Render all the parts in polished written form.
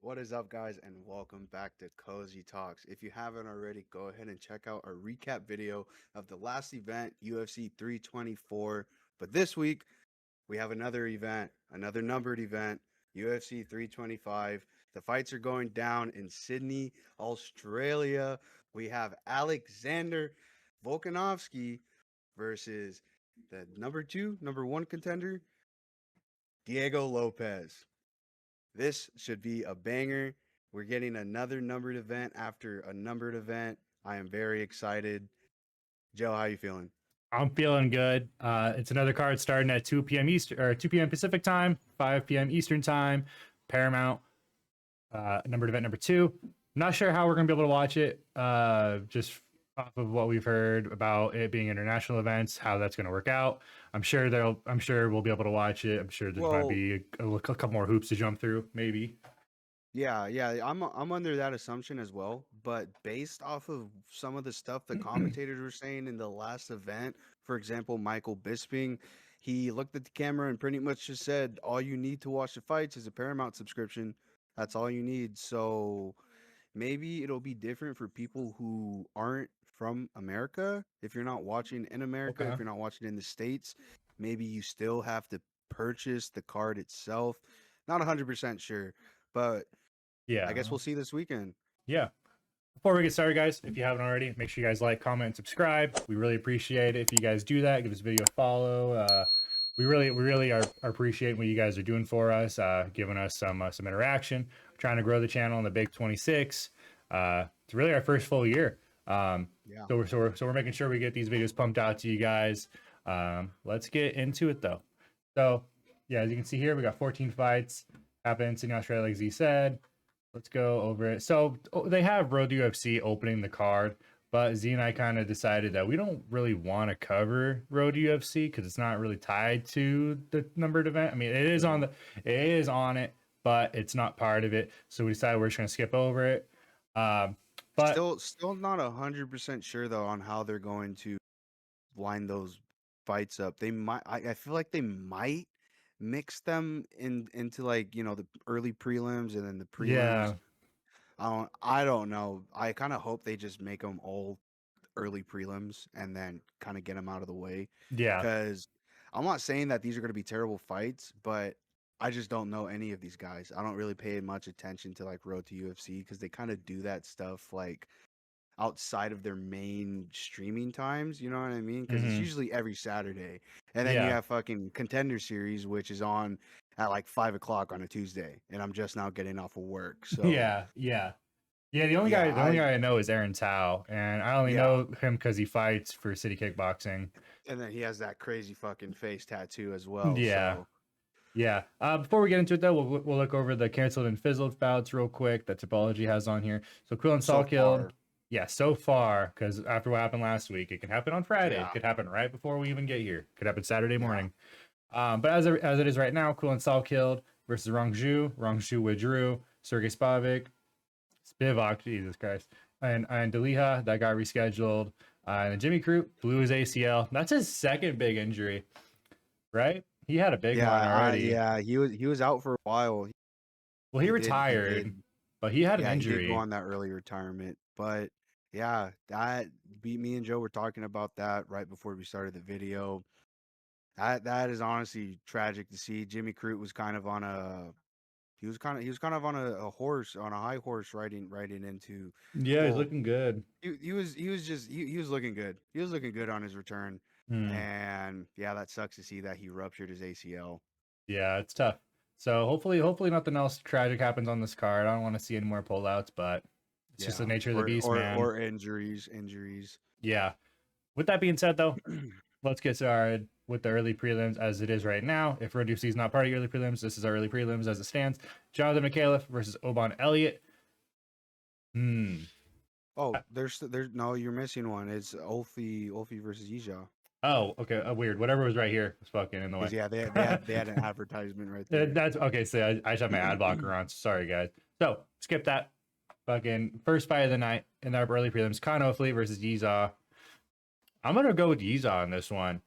What is up, guys, and welcome back to Cozy Talks. If you haven't already, go ahead and check out our recap video of the last event, UFC 324. But this week, we have another event, another numbered event, UFC 325. The fights are going down in Sydney, Australia. We have Alexander Volkanovski versus the number one contender, Diego Lopes. This should be a banger. We're getting another numbered event after a numbered event. I am very excited. Joe, how you feeling? I'm feeling good. It's another card starting at 2 p.m. Eastern or 2 p.m. Pacific time, 5 p.m. Eastern time. Paramount, numbered event number 2. Not sure how we're gonna be able to watch it. Just off of what we've heard about it being international events, how that's gonna work out. I'm sure we'll be able to watch it. I'm sure there might Well, be a couple more hoops to jump through, maybe. yeah, I'm under that assumption as well. But based off of some of the stuff the commentators were saying in the last event, for example, Michael Bisping, he looked at the camera and pretty much just said, "All you need to watch the fights is a Paramount subscription. That's all you need." So maybe it'll be different for people who aren't from America. If you're not watching in America, Okay. if you're not watching in the States, maybe you still have to purchase the card itself. Not 100% sure, but I Yeah. guess we'll see this weekend. Yeah. Before we get started, guys, if you haven't already, make sure you guys like, comment, and subscribe. We really appreciate it if you guys do that. Give this video a follow. We really are appreciating what you guys are doing for us, giving us some interaction. We're trying to grow the channel in the Big 26. It's really our first full year. Yeah. So we're making sure we get these videos pumped out to you guys. Let's get into it though. So yeah, as you can see here, we got 14 fights happening in Australia, like Z said. Let's go over it. So they have Road to UFC opening the card, but Z and I kind of decided that we don't really want to cover Road to UFC because it's not really tied to the numbered event. I mean, Yeah. it is on it, but it's not part of it. So we decided we're just gonna skip over it. Um, but Still not 100% sure though on how they're going to line those fights up. They might I feel like they might mix them into like, the early prelims and then the prelims. yeah, I don't know. I kind of hope they just make them all early prelims and then kind of get them out of the way. yeah. Because I'm not saying that these are going to be terrible fights, but I just don't know any of these guys. I don't really pay much attention to like Road to UFC because they kind of do that stuff like outside of their main streaming times. You know what I mean? Because it's Hmm. usually every Saturday, and then you Yeah, have fucking Contender Series, which is on at like 5 o'clock on a Tuesday, and I'm just now getting off of work, so. yeah, yeah. Yeah, Yeah, the only guy I know is Aaron Tao, and I only yeah, know him because he fights for City Kickboxing. and then he has that crazy fucking face tattoo as well. Yeah, So yeah. Before we get into it, though, we'll look over the canceled and fizzled bouts real quick that Topology has on here. So Quill and so Salkilld, far, yeah, so far, because after what happened last week, it can happen on Friday. yeah, It could happen right before we even get here. It could happen Saturday yeah, morning. But as it is right now, Quill and Salkilld versus Rongju withdrew, Sergey Spivak, Jesus Christ, and Deliha that got rescheduled. And Jimmy Crute blew his ACL. That's his second big injury, right? He had a big one already. yeah. He was out for a while. Well, he He did. retired, but he had an Yeah, he did go injury. on that early retirement. But yeah, that beat me and Joe were talking about that right before we started the video. That is honestly tragic to see. Jimmy Crute was kind of on a he was kind of on a horse, on a high horse riding into, Yeah, he's well, looking good. he was looking good. He was looking good on his return. Hmm. And yeah, that sucks to see that he ruptured his ACL. Yeah, it's tough. So hopefully nothing else tragic happens on this card. I don't want to see any more pullouts, but it's just the Yeah. nature of the Or beast, or man. or injuries. Yeah. With that being said, though, let's get started with the early prelims as it is right now. If Road UFC is not part of your early prelims, this is our early prelims as it stands. Jonathan Micallef versus Oban Elliott. Hmm. Oh, there's no, you're missing one. It's Ofli versus Yizha. Oh, okay. Weird. Whatever was right here was fucking in the Because way. yeah, they had an advertisement right there. That's okay. So I just have my ad blocker on. Sorry, guys. So skip that. Fucking first fight of the night in the early prelims. Ofli versus Yizha. I'm gonna go with Yizha on this one.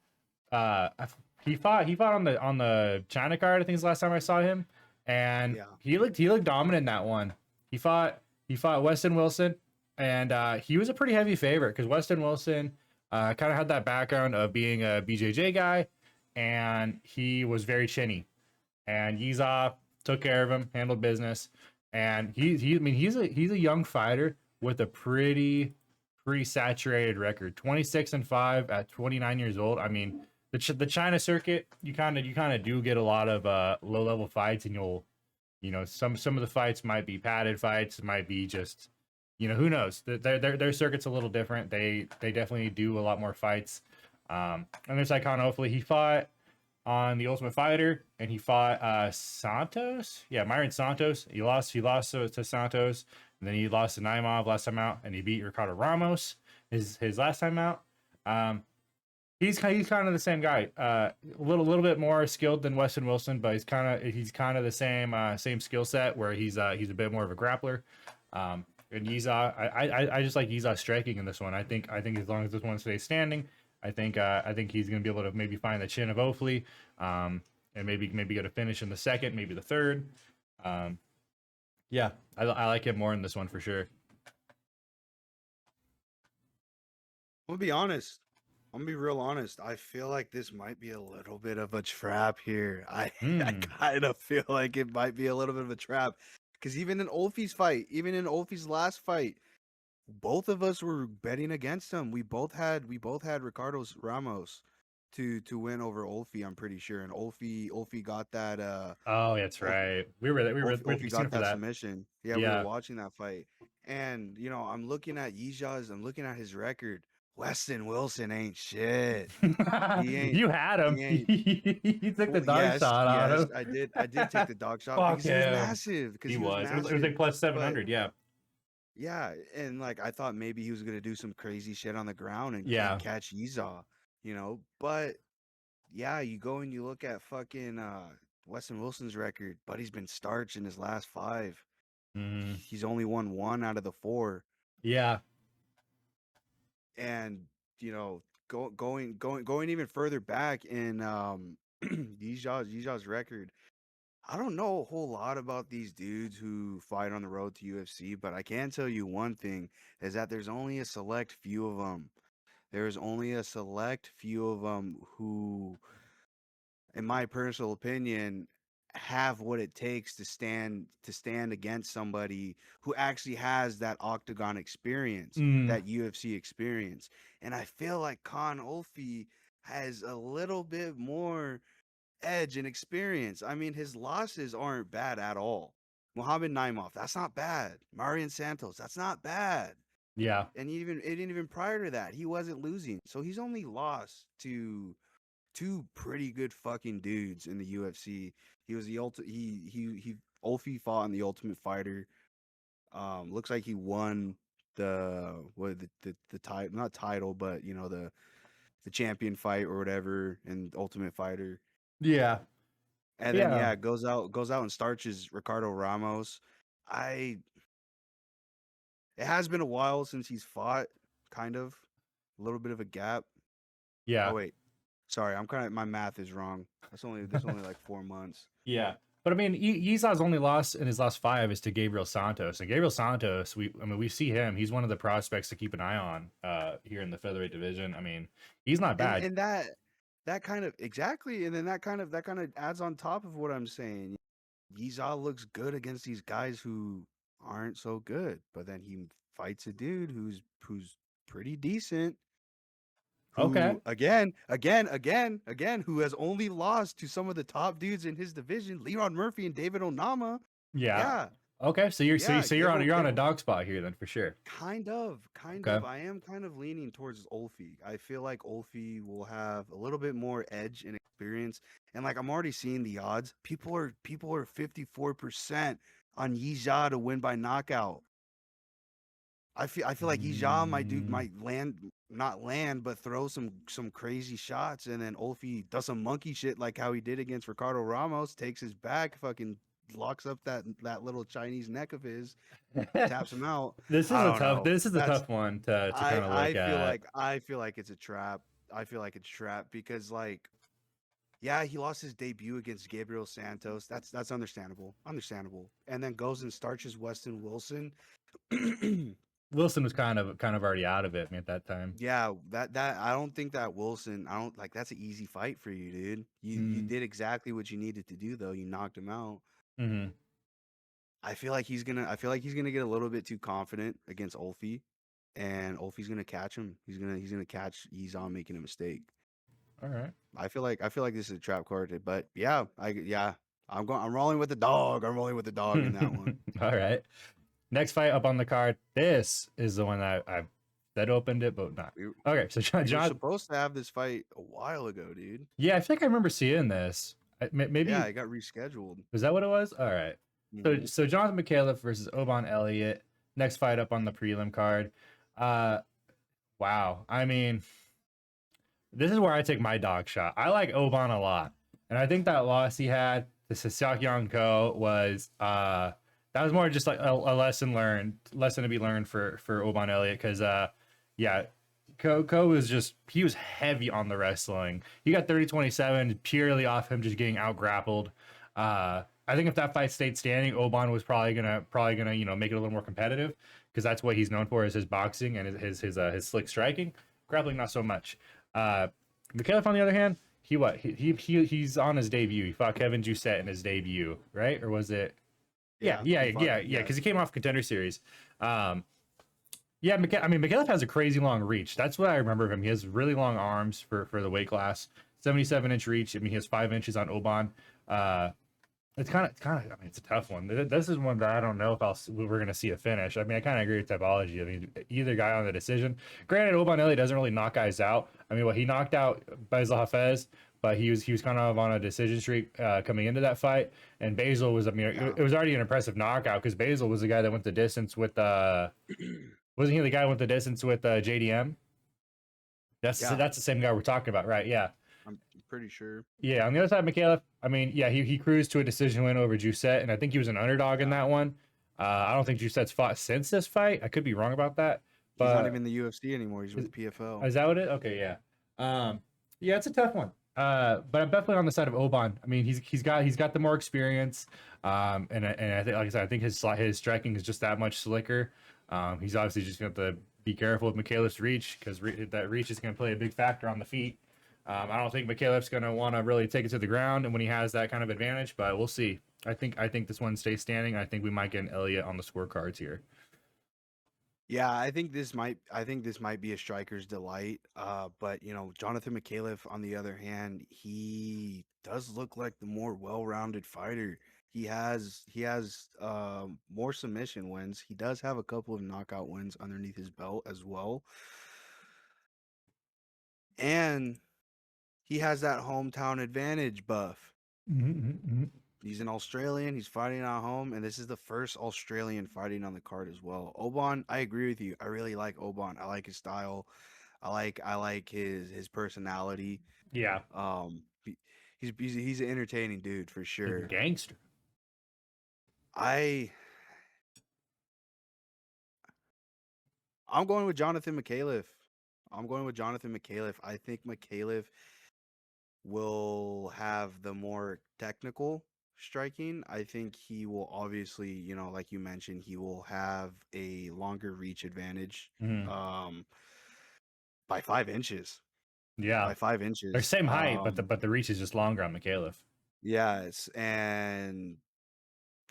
He fought on the China card. I think is the last time I saw him, and Yeah. he looked dominant in that one. He fought Weston Wilson, and he was a pretty heavy favorite because Weston Wilson kind of had that background of being a BJJ guy, and he was very chinny. And Yizha took care of him, handled business, and I mean he's a young fighter with a pretty saturated record, 26-5 at 29 years old. I mean the China circuit, you kind of do get a lot of low level fights, and some of the fights might be padded fights, might be just who knows. Their circuit's a little different. They definitely do a lot more fights. And there's Ofli. He fought on the Ultimate Fighter, and he fought Santos. Yeah, Myron Santos. He lost to Santos, and then he lost to Naimov last time out, and he beat Ricardo Ramos his last time out. He's kind of the same guy. A little bit more skilled than Weston Wilson, but he's kind of the same skill set where he's a bit more of a grappler. And Yizha, I just like Yizha striking in this one. I think as long as this one stays standing, I think he's gonna be able to maybe find the chin of Ofli, and maybe get a finish in the second, maybe the third. Yeah, I like him more in this one for sure. I'm gonna be honest. I'm gonna be real honest. I feel like this might be a little bit of a trap here. I kind of feel like it might be a little bit of a trap because even in Olfi's last fight, both of us were betting against him. We both had Ricardo Ramos to win over Olfi. I'm pretty sure, and Olfi got that. Oh, that's right. We were Olfi got for that that submission. Yeah, we were watching that fight, and I'm looking at Yizha's. I'm looking at his record. Weston Wilson ain't shit. He ain't. You had him. He ain't. You took the Well, dog shot on him. I did. I did take the dog shot Fuck because he was him. massive. Because He was was. massive. It was like plus 700. But, yeah. yeah, and like I thought maybe he was gonna do some crazy shit on the ground and catch Yizha, But yeah, you go and you look at fucking Weston Wilson's record. Buddy's been starched in his last 5. He's only won 1 out of the 4. Yeah. And going even further back in Yizha's record, I don't know a whole lot about these dudes who fight on the road to UFC, but I can tell you one thing is that there's only a select few of them. There's only a select few of them who, in my personal opinion, have what it takes to stand against somebody who actually has that octagon experience, that UFC experience. And I feel like Khan Olfi has a little bit more edge and experience. I mean, his losses aren't bad at all. Muhammad Naimov, that's not bad. Marian Santos, that's not bad. Yeah. And even prior to that, he wasn't losing. So he's only lost to 2 pretty good fucking dudes in the UFC. He was the Olfi fought in the Ultimate Fighter. Looks like he won the title, not title, but the champion fight or whatever in Ultimate Fighter. Yeah. And then goes out and starches Ricardo Ramos. It has been a while since he's fought, kind of. A little bit of a gap. Yeah. Oh wait. Sorry, my math is wrong. There's only like 4 months. Yeah. But I mean, Yizha's only loss in his last 5 is to Gabriel Santos. And Gabriel Santos, we see him. He's one of the prospects to keep an eye on here in the featherweight division. I mean, he's not bad. And that kind of exactly, and then that kind of adds on top of what I'm saying. Yizha looks good against these guys who aren't so good, but then he fights a dude who's pretty decent. Who, again, who has only lost to some of the top dudes in his division, Leon Murphy and David Onama. Yeah. Okay, so you're on a dog spot here then for sure. Kind of. I am kind of leaning towards Olfi. I feel like Olfi will have a little bit more edge and experience. And like I'm already seeing the odds. People are 54% on Yizha to win by knockout. I feel like Yizha might not land, but throw some crazy shots, and then Olfi does some monkey shit like how he did against Ricardo Ramos, takes his back, fucking locks up that little Chinese neck of his, taps him out. This is a tough one to kind of look at. I feel like it's a trap. I feel like it's a trap because like Yeah, he lost his debut against Gabriel Santos. That's understandable. Understandable. And then goes and starches Weston Wilson. Wilson was kind of already out of it, man, at that time. Yeah, that I don't think that Wilson, I don't like that's an easy fight for you, dude. You Mm. did exactly what you needed to do though. You knocked him out. Mm-hmm. I feel like he's gonna get a little bit too confident against Olfi, and Olfi's gonna catch him. He's gonna catch Yizha making a mistake. All right. I feel like this is a trap card, but yeah, I'm rolling with the dog. I'm rolling with the dog in that one. All right. Next fight up on the card. This is the one I that opened it, but not. We, Okay, so we were John. supposed to have this fight a while ago, dude. Yeah, I think I remember seeing this. Yeah, Maybe it got rescheduled. was that what it was? All right. So Jonathan Micallef versus Oban Elliott. Next fight up on the prelim card. Wow. I mean, this is where I take my dog shot. I like Oban a lot, and I think that loss he had to Sasaki Ko was that was more just like a lesson to be learned for Oban Elliott because yeah, Ko was just he was heavy on the wrestling. He got 30-27 purely off him just getting out grappled. I think if that fight stayed standing, Oban was probably gonna make it a little more competitive because that's what he's known for is his boxing and his slick striking. Grappling not so much. Micallef on the other hand, he's on his debut. He fought Kevin Jousset in his debut, right? Or was it? Yeah. Because he came off Contender Series. Micallef has a crazy long reach. That's what I remember of him. He has really long arms for the weight class. 77-inch reach. I mean, he has 5 inches on Oban. It's kind of. I mean, it's a tough one. This is one that I don't know if we're gonna see a finish. I mean, I kind of agree with typology. I mean, either guy on the decision. Granted, Oban Elliott doesn't really knock guys out. I mean, he knocked out Basil Hafez, but he was kind of on a decision streak coming into that fight. And Basil was. I mean, it was already an impressive knockout because Basil was the guy that went the distance with. Wasn't he the guy who went the distance with JDM? That's the same guy we're talking about, right? Yeah. I'm pretty sure. Yeah, on the other side, Micallef, I mean, yeah, he cruised to a decision win over Jousset, and I think he was an underdog in that one. I don't think Jousset's fought since this fight. I could be wrong about that. But he's not even in the UFC anymore. He's with PFL. Is that what it? Okay, yeah. Yeah, it's a tough one. But I'm definitely on the side of Oban. I mean, he's got the more experience. And I think, like I said, I think his striking is just that much slicker. He's obviously just going to have to be careful with Micallef's reach because that reach is going to play a big factor on the feet. I don't think Micallef's going to want to really take it to the ground and when he has that kind of advantage, but we'll see. I think this one stays standing. I think we might get an Elliott on the scorecards here. Yeah, I think this might be a striker's delight. But Jonathan Micallef, on the other hand, he does look like the more well-rounded fighter. He has more submission wins. He does have a couple of knockout wins underneath his belt as well. And he has that hometown advantage buff. He's an Australian. He's fighting at home, and this is the first Australian fighting on the card as well. Oban, I agree with you. I really like Oban. I like his style. I like his personality. Yeah. He's an entertaining dude for sure. He's a gangster. I'm going with Jonathan Micallef. I think Micallef will have the more technical striking. I think he will obviously, like you mentioned, he will have a longer reach advantage by 5 inches. Yeah. By 5 inches. They're same height, but the reach is just longer on Micallef. Yes, and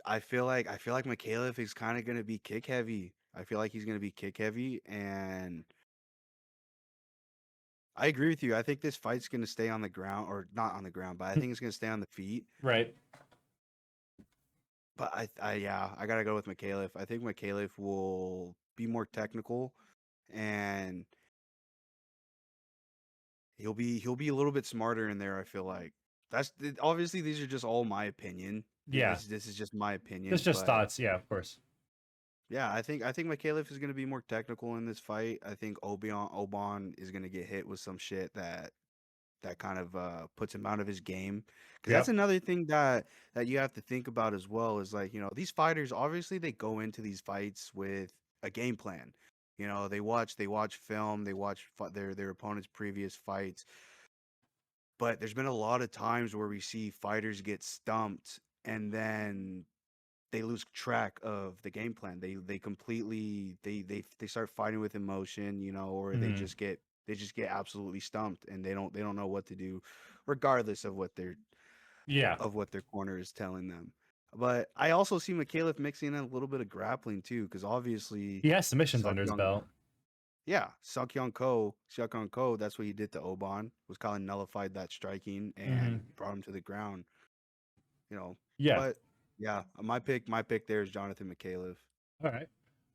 I feel like Micallef is kind of going to be kick heavy. I feel like he's going to be kick heavy, and I agree with you. I think this fight's going to stay on the ground, or not on the ground, but I think it's going to stay on the feet. Right. But I got to go with Micallef. I think Micallef will be more technical, and he'll be a little bit smarter in there, I feel like. Obviously these are just all my opinion. Yeah. This is just my opinion. It's just thoughts, yeah, of course. Yeah, I think Micallef is going to be more technical in this fight. I think Oban is going to get hit with some shit that kind of puts him out of his game. Because that's another thing that you have to think about as well is like, these fighters, obviously they go into these fights with a game plan. They watch film, they watch their opponent's previous fights. But there's been a lot of times where we see fighters get stumped and then they lose track of the game plan. They completely they start fighting with emotion, you know, or Mhm. they just get absolutely stumped and they don't know what to do, regardless Yeah. of what their corner is telling them. But I also see Micallef mixing in a little bit of grappling too, because obviously He has submissions under his Salkilld, belt. yeah, Salkilld Ko, that's what he did to Oban, was kind of nullified that striking and Mhm. brought him to the ground, you know. Yeah. But yeah, my pick there is Jonathan Micallef. All right.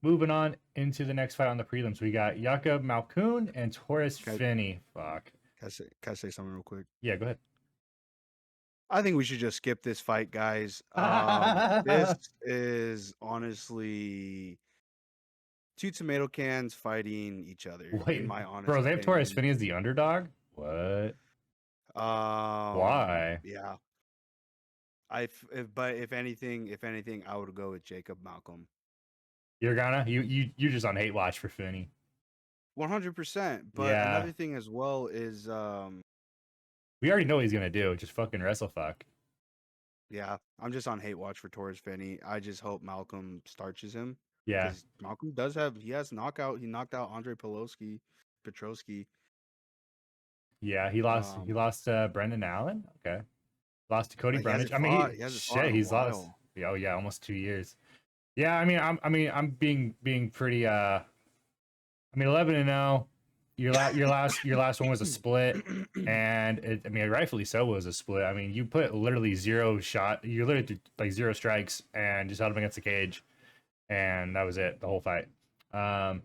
Moving on into the next fight on the prelims, we got Jakob Malkoun and Taurus Can I, Finney. Fuck. can I say something real quick? Yeah, go ahead. I think we should just skip this fight, guys. This is honestly two tomato cans fighting each other, in Wait, my honest bro, they have Taurus opinion. Finney as the underdog? What? Why? Yeah. But if anything, I would go with Jacob Malcolm. You're gonna you just on hate watch for Finney. 100%. But Yeah. another thing as well is, We already know what he's gonna do. Just fucking wrestle fuck. yeah, I'm just on hate watch for Torres Finney. I just hope Malcolm starches him Yeah. because Malcolm he has knockout. He knocked out Andre Petrosky. Yeah, he Um, lost Brendan Allen. Okay. Lost to Cody Brundage. I mean, he hasn't fought shit, in a he's lost. while. Yeah, oh yeah, almost 2 years. Yeah, I'm being pretty 11-0. Your last one was a split, and I mean, rightfully so was a split. I mean, you put literally zero shot. You literally did like zero strikes and just held him against the cage, and that was it. The whole fight. Um,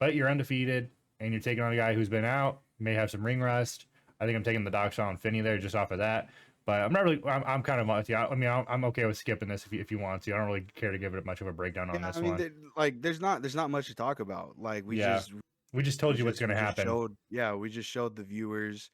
but you're undefeated, and you're taking on a guy who's been out, may have some ring rust. I think I'm taking the dog shot on Finney there just off of that. But I'm not really. I'm kind of with you. I mean, I'm okay with skipping this if you want to. I don't really care to give it much of a breakdown on Yeah, this I mean, one. there's not much to talk about. Like Yeah, we just told you what's we gonna just happen. showed, yeah, we just showed the viewers.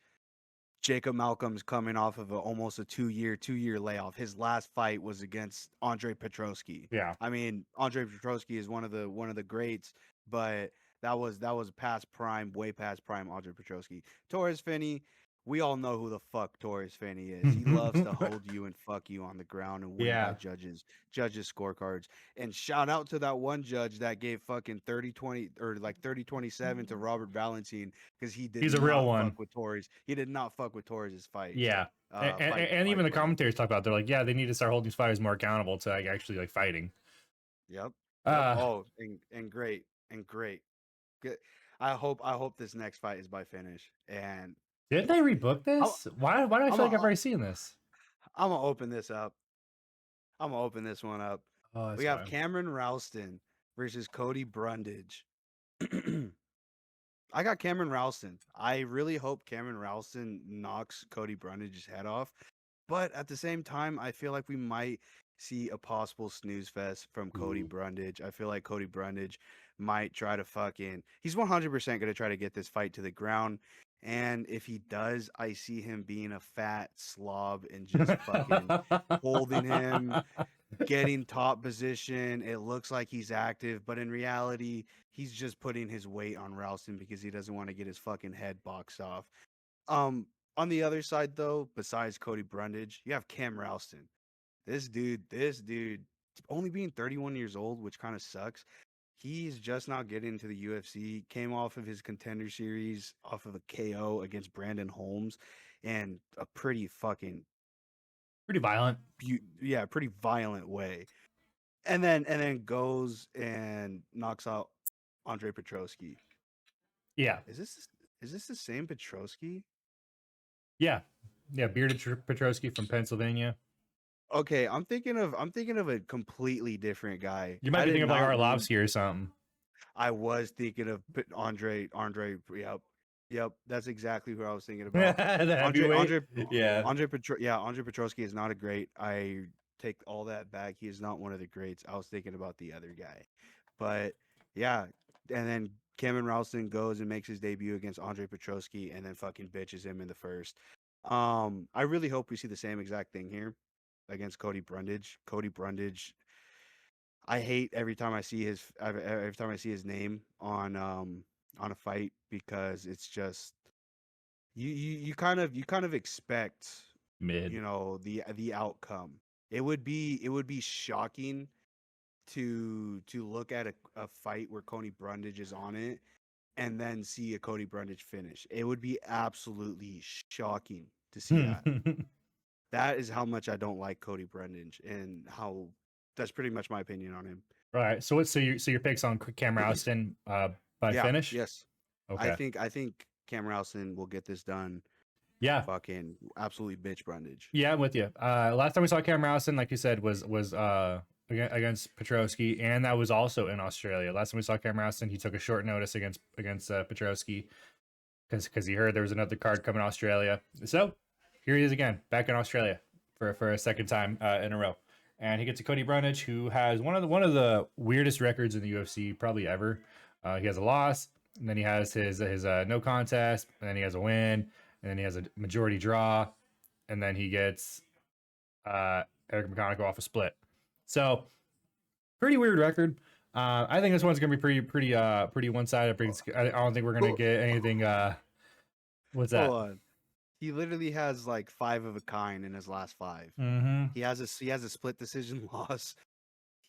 Jacob Malcolm's coming off of almost a two year layoff. His last fight was against Andre Petrosky. Yeah, I mean, Andre Petrosky is one of the greats, but that was past prime, way past prime Andre Petrosky. Torres Finney, we all know who the fuck Torres Finney is. He loves to hold you and fuck you on the ground and win by yeah. judges scorecards. And shout out to that one judge that gave fucking 30-20 or like 30-27 to Robert Valentine because he did He's a real not one. fuck with Torres. He did not fuck with Torres' fights. Yeah, and Fight even the plan. commentators talk about. They're like, yeah, they need to start holding these fighters more accountable to like actually like fighting. Yep. Yep. Uh, Oh, and great. And great. Good. I hope this next fight is by finish. And did they rebook I'm this? Why do I I'm feel like I've a, already seen this? I'm gonna open this up. I'm gonna open this one up. Oh, We that's have fine. Cameron Rowston versus Cody Brundage. I got Cameron Rowston. I really hope Cameron Rowston knocks Cody Brundage's head off. But at the same time, I feel like we might see a possible snooze fest from Cody Ooh. Brundage. I feel like Cody Brundage might try to he's 100% going to try to get this fight to the ground. And if he does, I see him being a fat slob and just fucking holding him, getting top position. It looks like he's active, but in reality, he's just putting his weight on Ralston because he doesn't want to get his fucking head boxed off. On the other side, though, besides Cody Brundage, you have Cam Ralston. This dude, only being 31 years old, which kind of sucks. He's just not getting into the UFC. Came off of his contender series, off of a KO against Brandon Holmes, and a pretty fucking Pretty violent. yeah, pretty violent way. And then goes and knocks out Andre Petrosky. Yeah, Is this the same Petrosky? yeah, yeah. Bearded Petrosky from Pennsylvania. Okay, I'm thinking of a completely different guy. You might I be did thinking of like not mean Arlovsky or something. I was thinking of Andre. Yep, yep. That's exactly who I was thinking about. The Andre heavyweight. Andre Yeah. Andre Petrosky is not a great. I take all that back. He is not one of the greats. I was thinking about the other guy, but yeah. And then Cameron Ralston goes and makes his debut against Andre Petrosky, and then fucking bitches him in the first. I really hope we see the same exact thing here against Cody Brundage. Cody Brundage, I hate every time I see his name on a fight because it's just you kind of expect, Mid. you know, the outcome. It would be shocking to look at a fight where Cody Brundage is on it and then see a Cody Brundage finish. It would be absolutely shocking to see that. That is how much I don't like Cody Brundage, and how that's pretty much my opinion on him. Right. So your picks on Cam Rowston by Yeah, finish? yes. Okay. I think Cam Rowston will get this done. Yeah. Fucking absolutely bitch Brundage. Yeah, I'm with you. Last time we saw Cam Rowston, like you said, was against Petrosky, and that was also in Australia. Last time we saw Cam Rowston, he took a short notice against Petrosky because he heard there was another card coming to Australia. So here he is again, back in Australia for a second time in a row, and he gets a Cody Brundage, who has one of the weirdest records in the UFC probably ever. He has a loss, and then he has his no contest, and then he has a win, and then he has a majority draw, and then he gets Eric McConaughey off a split. So pretty weird record. I think this one's gonna be pretty one sided. I don't think we're gonna get anything. What's that? Hold on. He literally has like 5 of a kind in his last 5. Mm-hmm. He has a split decision loss.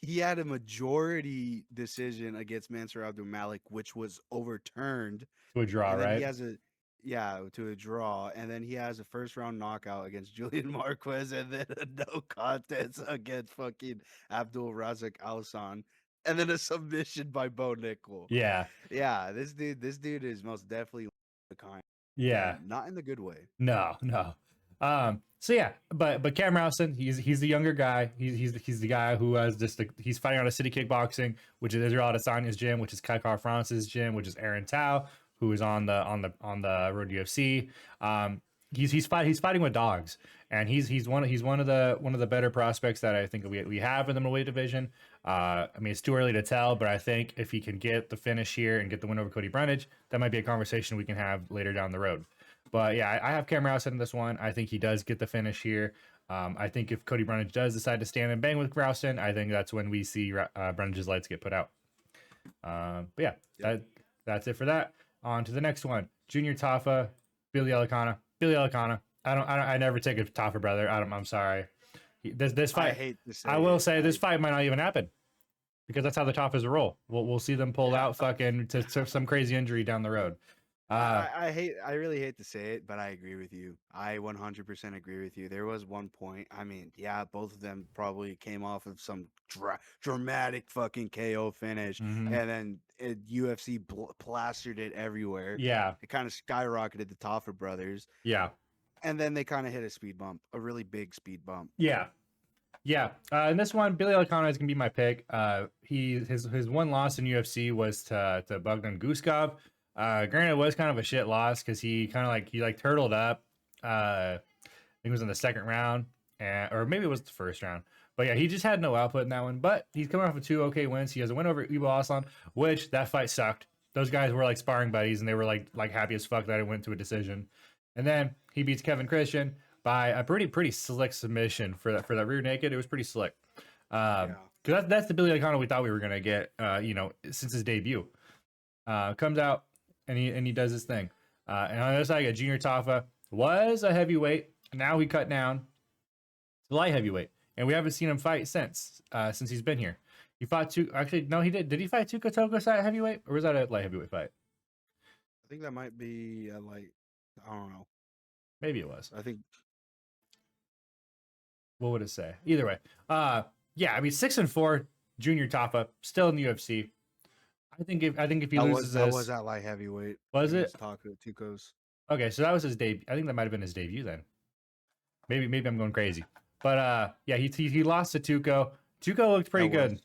He had a majority decision against Mansour Abdulmalik, which was overturned. To a draw, And then right? he has to a draw. And then he has a first round knockout against Julian Marquez, and then a no contest against fucking Abdul Razak Alsan. And then a submission by Bo Nickel. Yeah. Yeah, this dude is most definitely the kind. Yeah. And not in the good way. No. So yeah, but Cam Rowston, he's the younger guy. He's the guy who has he's fighting out of City Kickboxing, which is Israel Adesanya's gym, which is Kaikar France's gym, which is Aaron Tao, who is on the road to UFC. He's fighting with dogs, and he's one of the better prospects that I think we have in the middleweight division. I mean, it's too early to tell, but I think if he can get the finish here and get the win over Cody Brundage, that might be a conversation we can have later down the road. But yeah, I have Cam Rowston in this one. I think he does get the finish here. I think if Cody Brundage does decide to stand and bang with Rowston, I think that's when we see Brundage's lights get put out. But yeah, that's it for that. On to the next one. Junior Tafa, Billy Elekana. I never take a Tafa brother. I'm sorry. This fight. I hate to say I will it. say this fight might not even happen because that's how the Tafas roll. We'll see them pulled out fucking to some crazy injury down the road. I really hate to say it, but I agree with you. I 100% agree with you. There was one point. I mean, yeah, both of them probably came off of some dramatic fucking KO finish, Mhm. and then UFC plastered it everywhere. Yeah, It kind of skyrocketed the Tafa brothers, yeah, and then they kind of hit a speed bump, a really big speed bump. yeah. In this one, Billy Elekana is gonna be my pick. His one loss in UFC was to Bogdan Guskov. Granted, it was kind of a shit loss because he turtled up. I think it was in the second round, or maybe it was the first round. But yeah, he just had no output in that one. But he's coming off of 2 okay wins. He has a win over Ivo Aslan, which that fight sucked. Those guys were like sparring buddies, and they were like happy as fuck that it went to a decision. And then he beats Kevin Christian by a pretty slick submission for that rear naked. It was pretty slick. Because that's the Billy Elekana we thought we were gonna get. Since his debut, comes out. And he does his thing. And on the other side, I got Junior Tafa. Was a heavyweight. Now he cut down to light heavyweight. And we haven't seen him fight since he's been here. He fought two. Actually, no, he did. Did he fight Tuka Tokos at heavyweight? Or was that a light heavyweight fight? I think that might be I don't know. Maybe it was. I think. What would it say? Either way. Yeah, I mean 6-4, Junior Tafa, still in the UFC. I think if he loses that this, was at light heavyweight. Was it? Tukos. Okay, so that was his debut. I think that might have been his debut then. Maybe I'm going crazy. But yeah, he lost to Tuco. Tuco looked pretty good.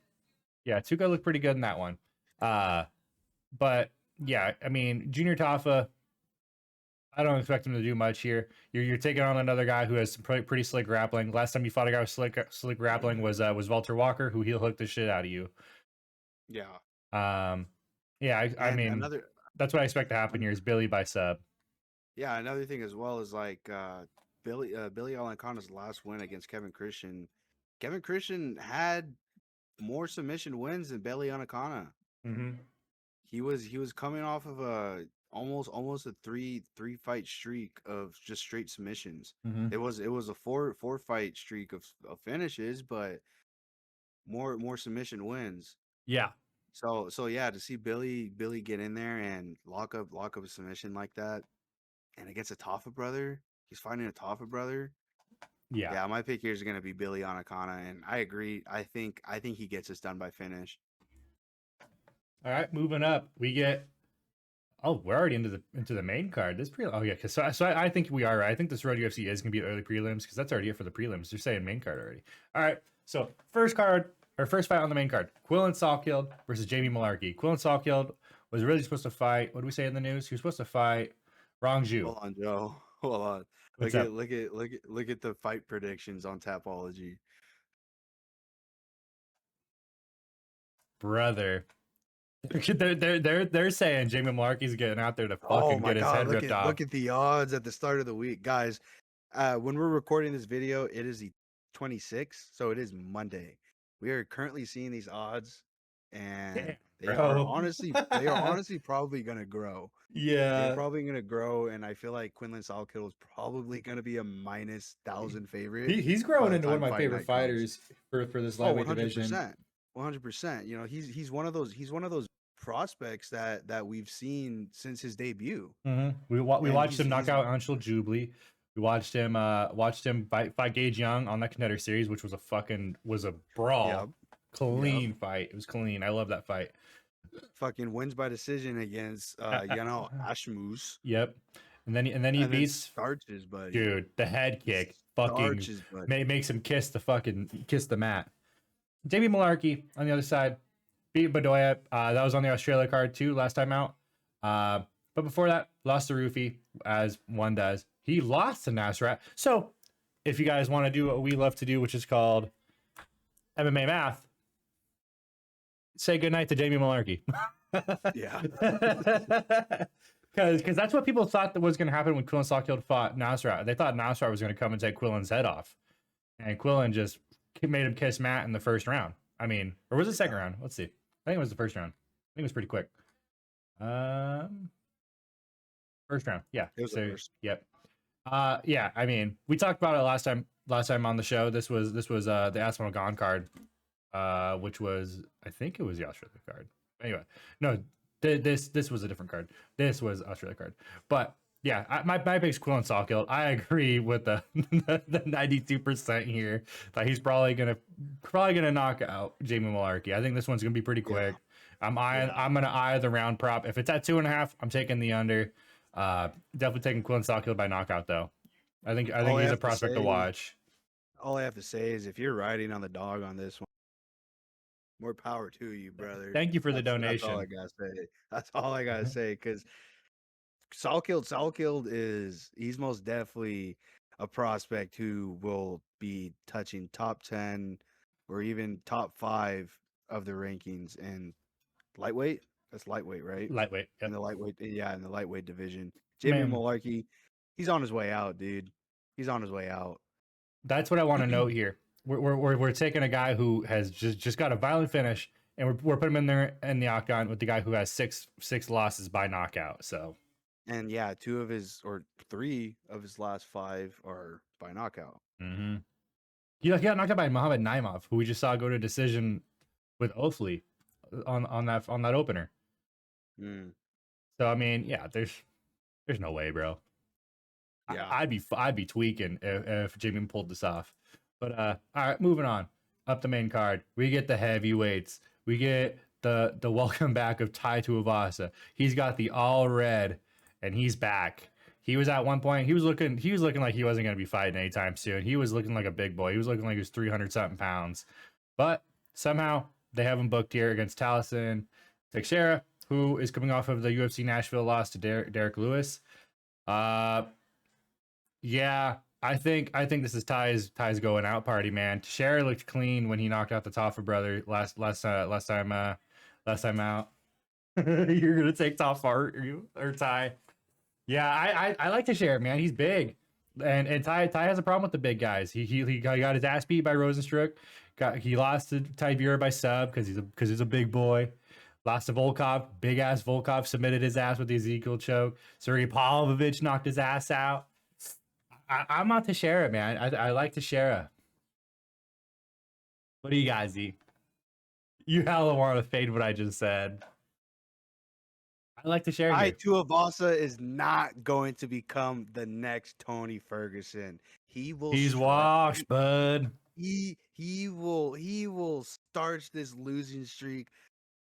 Yeah, Tuco looked pretty good in that one. But yeah, I mean, Junior Tafa, I don't expect him to do much here. You're taking on another guy who has some pretty slick grappling. Last time you fought a guy with slick grappling was Walter Walker, who heel hooked the shit out of you. Yeah. Yeah, I mean, that's what I expect to happen here is Billy by sub. Yeah, another thing as well is Billy Elekana's last win against Kevin Christian. Kevin Christian had more submission wins than Billy Elekana. Mm-hmm. He was coming off of a almost a three fight streak of just straight submissions. Mm-hmm. It was a four fight streak of finishes, but more submission wins. Yeah. So yeah, to see Billy get in there and lock up a submission like that, and against a Tafa brother, he's fighting a Tafa brother. Yeah. Yeah, my pick here is gonna be Billy Elekana, and I agree. I think he gets this done by finish. All right, moving up, we get. Oh, we're already into the main card. This oh yeah, because I think we are right. I think this Road UFC is gonna be early prelims because that's already it for the prelims. They're saying main card already. All right, so first fight on the main card: Quill and Salkilld versus Jamie Mullarkey. Quill and Salkilld was really supposed to fight. What do we say in the news? He was supposed to fight Rongju. Hold on, Joe. Hold on. What's Look up? at the fight predictions on Tapology. Brother. They're saying Jamie Mullarkey's getting out there to fucking get his head ripped off. Look at the odds at the start of the week, guys. When we're recording this video, it is the 26th, so it is Monday. We are currently seeing these odds, and they are honestly probably gonna grow. Yeah, they're probably gonna grow, and I feel like Quinlan Salkilld is probably gonna be a -1,000 favorite. he's growing into one of my favorite fighters for this lightweight division. 100%. You know, he's one of those prospects that we've seen since his debut. Mm-hmm. We watched him knock out Anshul Jubli. We watched him fight Gage Young on that contender series, which was a brawl. Yep. Clean fight. It was clean. I love that fight. Fucking wins by decision against Ashmus. Yep. And then he beats Starches, buddy. Dude, the head kick fucking makes him kiss the mat. Jamie Mullarkey on the other side beat Bedoya. That was on the Australia card too last time out. But before that, lost to Ruffy, as one does. He lost to Nasrat. So if you guys want to do what we love to do, which is called MMA math, say goodnight to Jamie Mullarkey. Yeah. Because that's what people thought that was going to happen when Quillen Salkilld fought Nasrat. They thought Nasrat was going to come and take Quillen's head off. And Quillen just made him kiss Matt in the first round. I mean, or was it second round? Let's see. I think it was the first round. I think it was pretty quick. First round. Yeah. It was the first. Yep. Yeah. I mean, we talked about it last time on the show. This was the Aspen Gone card, which was, I think it was the Australia card. Anyway, no, this was a different card. This was Australia card. But yeah, my pick's Quillen Salkilld. I agree with the 92% here that he's probably gonna knock out Jamie Mullarkey. I think this one's gonna be pretty quick. Yeah. I'm gonna eye the round prop. If it's at 2.5, I'm taking the under. Definitely taking Quillen Salkilld by knockout though. I think he's a prospect to watch. All I have to say is if you're riding on the dog on this one, more power to you, brother. Thank you for the donation. That's all I gotta say. Because Salkilld he's most definitely a prospect who will be touching top 10 or even top 5 of the rankings in lightweight. That's lightweight, right? Lightweight. Yep. In the lightweight division. Jamie Mullarkey, he's on his way out, dude. He's on his way out. That's what I want to note here. We're taking a guy who has just got a violent finish, and we're putting him in there in the octagon with the guy who has six losses by knockout. So, and yeah, 3 of his last 5 are by knockout. Mm-hmm. He got knocked out by Mohamed Naimov, who we just saw go to decision with Ofli on that opener. Mm. So I mean, yeah, there's no way, bro. Yeah, I'd be tweaking if Jamie pulled this off. But all right, moving on up the main card, we get the heavyweights. We get the welcome back of Tuivasa. He's got the all red, and he's back. He was at one point. He was looking like he wasn't going to be fighting anytime soon. He was looking like a big boy. He was looking like he was 300-something pounds. But somehow they have him booked here against Taliesin Teixeira, who is coming off of the UFC Nashville loss to Derek Lewis. Yeah, I think this is Ty's going out party, man. Teixeira looked clean when he knocked out the Tafa brother last time out. You're gonna take Tafa or Ty? Yeah, I like Teixeira, man. He's big, and Ty has a problem with the big guys. He got his ass beat by Rosenstruck. He lost to Tybura by sub because he's a big boy. Lost to Volkov. Big ass Volkov submitted his ass with the Ezekiel choke. Sergey Pavlovich knocked his ass out. I'm on Teixeira, man. I like Teixeira. What do you guys eat? You hella want to fade what I just said. I like Teixeira here. Tuivasa is not going to become the next Tony Ferguson. He's washed, bud. He will start this losing streak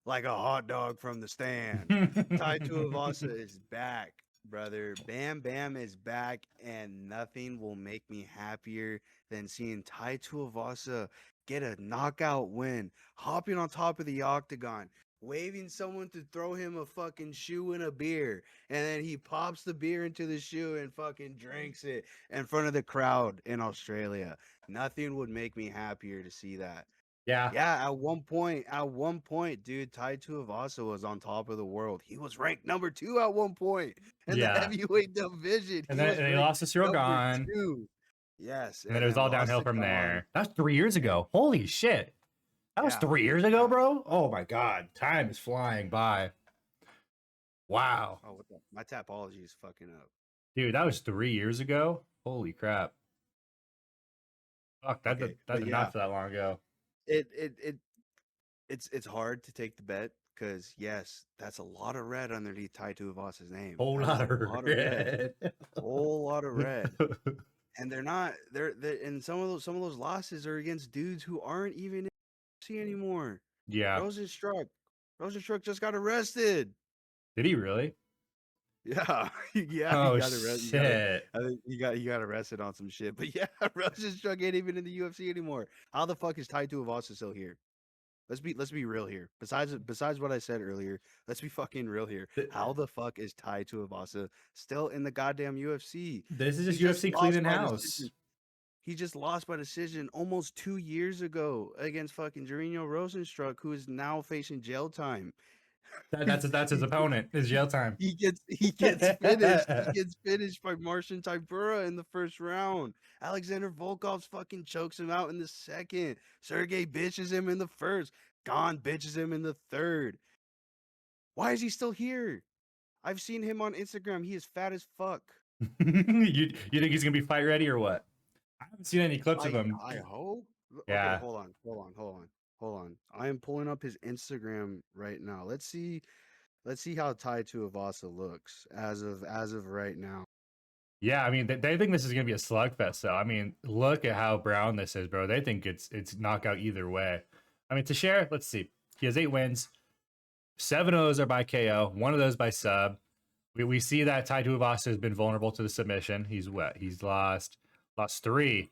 like a hot dog from the stand. Tai Tuivasa is back, brother. Bam Bam is back, and nothing will make me happier than seeing Tai Tuivasa get a knockout win, hopping on top of the octagon, waving someone to throw him a fucking shoe and a beer, and then he pops the beer into the shoe and fucking drinks it in front of the crowd in Australia. Nothing would make me happier to see that. Yeah. At one point, dude, Tai Tuivasa was on top of the world. He was ranked number 2 at one point in the heavyweight division. And then he lost to Cyril Gahn. Yes. And then it was all downhill from there. That's 3 years ago. Holy shit. That was 3 years ago, bro. Oh my god. Time is flying by. Wow. Oh, what the? My tapology is fucking up. Dude, that was 3 years ago. Holy crap. Fuck, that did not that long ago. It's hard to take the bet because yes, that's a lot of red underneath Tai Tuivasa's name. Whole lot of red. Whole lot of red. And they're and some of those losses are against dudes who aren't even in the UFC anymore. Yeah. Rosenstruck just got arrested. Did he really? Yeah. Oh, he got arrested. shit. I think he got arrested on some shit. But yeah, Rosenstruck ain't even in the UFC anymore. How the fuck is Tai Tuivasa still here? Let's be real here. Besides what I said earlier, let's be fucking real here. How the fuck is Tai Tuivasa still in the goddamn UFC? This is just UFC cleaning house. He just lost by decision almost 2 years ago against fucking Jarino Rosenstruck, who is now facing jail time. That's his opponent. His jail time. He gets finished. He gets finished by Marcin Tybura in the first round. Alexander Volkov's fucking chokes him out in the second. Sergey bitches him in the first. Gahn bitches him in the third. Why is he still here? I've seen him on Instagram. He is fat as fuck. you think he's gonna be fight ready or what? I haven't seen any clips of him. I hope. Yeah. Okay, hold on. I am pulling up his Instagram right now. Let's see how Tai Tuivasa looks as of right now. Yeah, I mean, they think this is gonna be a slugfest. So I mean, look at how brown this is, bro. They think it's knockout either way. I mean, Teixeira, let's see. He has 8 wins. 7 of those are by KO. 1 of those by sub. We see that Tai Tuivasa has been vulnerable to the submission. He's lost 3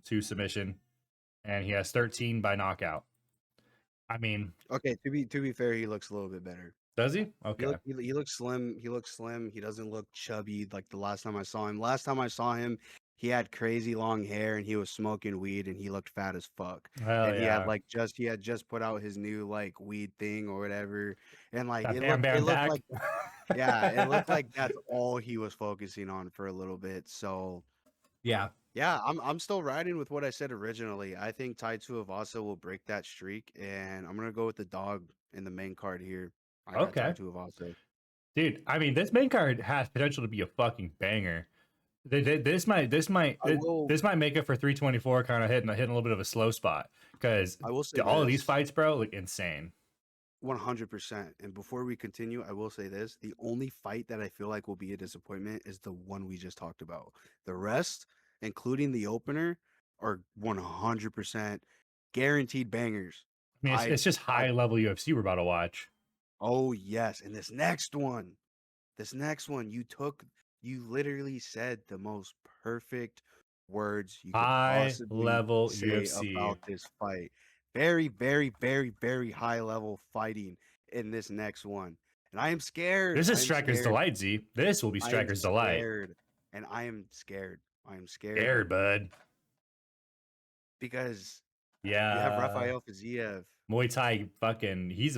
to submission, and he has 13 by knockout. I mean, okay. To be fair, he looks a little bit better. Does he? Okay. He looks slim. He looks slim. He doesn't look chubby like the last time I saw him. Last time I saw him, he had crazy long hair and he was smoking weed and he looked fat as fuck. Hell and yeah. he had just put out his new like weed thing or whatever. And like That it Bam looked Bam like it looked like that's all he was focusing on for a little bit. So yeah, I'm still riding with what I said originally. I think Tai Tuivasa will break that streak, and I'm gonna go with the dog in the main card here. I got Tai Tuivasa. Dude, I mean, this main card has potential to be a fucking banger. This might make it for 324, kind of hitting a little bit of a slow spot because all of these fights, bro, look insane. 100%. And before we continue, I will say this: the only fight that I feel like will be a disappointment is the one we just talked about. The rest, including the opener, are 100% guaranteed bangers. I mean, it's just high level UFC we're about to watch. Oh yes, and this next one, you literally said the most perfect words you could possibly level say UFC about this fight. Very, very, very, very high level fighting in this next one. And I am scared. This is Striker's Delight, Z. This will be Striker's Delight. And I am scared. Scared, bud. Because you have Rafael Fiziev. Muay Thai fucking he's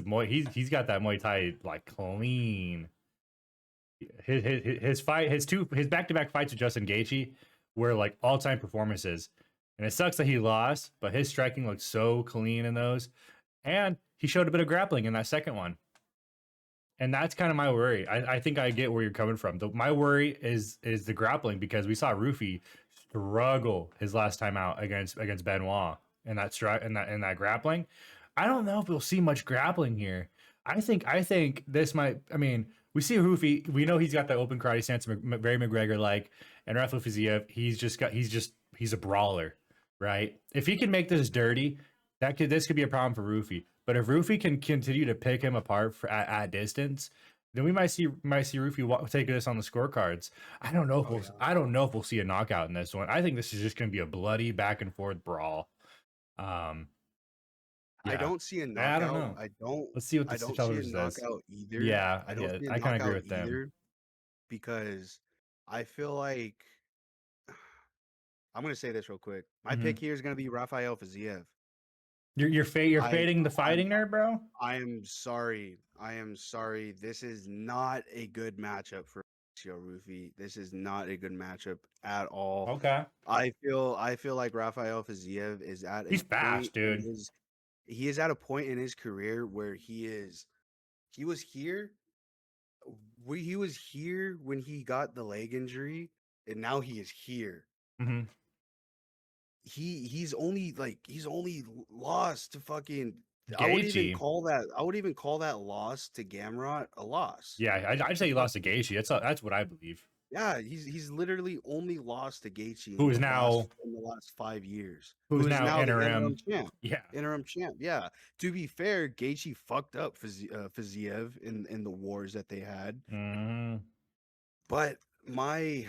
got that Muay Thai like clean. His back-to-back fights with Justin Gaethje were like all-time performances. And it sucks that he lost, but his striking looks so clean in those. and he showed a bit of grappling in that second one. And that's kind of my worry. I think I get where you're coming from. My worry is the grappling, because we saw Ruffy struggle his last time out against Benoit in that grappling. I don't know if we'll see much grappling here. I think this might. I mean, we see Ruffy. We know he's got that open karate stance, very McGregor like, and Rafael Fiziev. He's a brawler, right? If he can make this dirty, this could be a problem for Ruffy. But if Ruffy can continue to pick him apart at distance, then we might see Ruffy take this on the scorecards. I don't know if we'll see a knockout in this one. I think this is just going to be a bloody back and forth brawl. I don't see a knockout. I don't know. Let's see what the television says. Knockout either. Yeah, I don't see a I kind of agree with either, them, because I feel like I'm gonna say this real quick. My pick here is gonna be Rafael Fiziev. You're fading the fighting nerd, bro. I am sorry. This is not a good matchup for Ruffy. This is not a good matchup at all. Okay. I feel like Rafael Fiziev is at he's fast, dude. He is at a point in his career where he was here when he got the leg injury, and now he is here. Mm-hmm. He's only lost to fucking Gaethje. I would even call that loss to Gamrot a loss. Yeah, I'd say he lost to Gaethje. That's what I believe. Yeah, he's literally only lost to Gaethje who is now in the last 5 years. Who's now interim champ. Yeah, interim champ. Yeah. To be fair, Gaethje fucked up Fiziev in the wars that they had. But I